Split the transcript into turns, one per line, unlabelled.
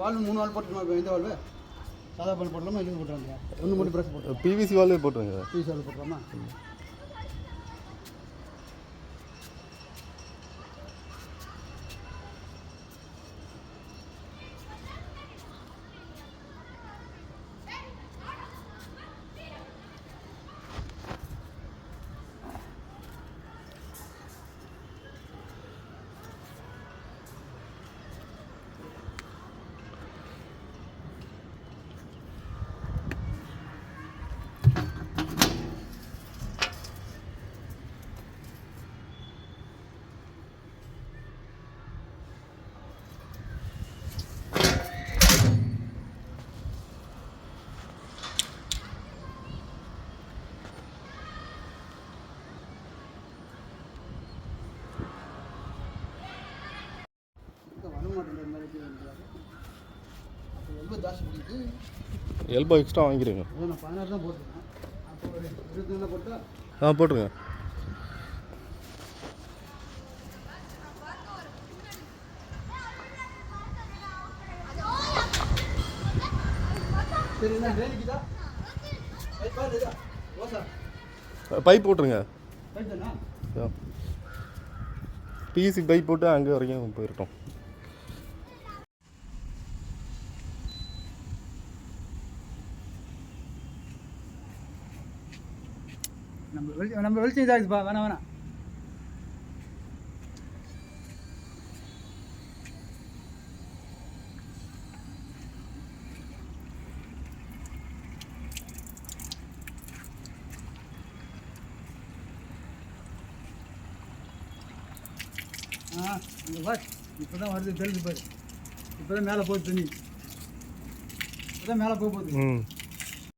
Valve 3 valve போட்டுருமா? இந்த valve சாதா பால் போடலாமா? இது போட்டுறாங்க. ஒன்று மட்டும் ப்ரெஸ் போட்டு
பிவிசி வால்வே போட்டுருங்க.
பிவிசி வால்வு போட்டுலாமா?
எல்போ எக்ஸ்ட்ரா வாங்கிக்கிறீங்க.
நான் 16 தான் போட்டுருக்கேன். அப்போ ஒரு 22 போட்டா
போட்டுருங்க.
சரி என்ன ரேஞ்சுக்குதா?
பைப் போட்டுருங்க.
பைப் தானா?
பிசி பைப் போட்டு அங்கே வரைக்கும் போயிட்டோம்.
நம்ம வெளிச்சம் இதாகுதுப்பா. வேணாம் இங்கே பார், இப்போ தான் வருது தெரியுது பாரு. இப்போ தான் மேலே போகுது தண்ணி. இப்போ தான் மேலே போகுது.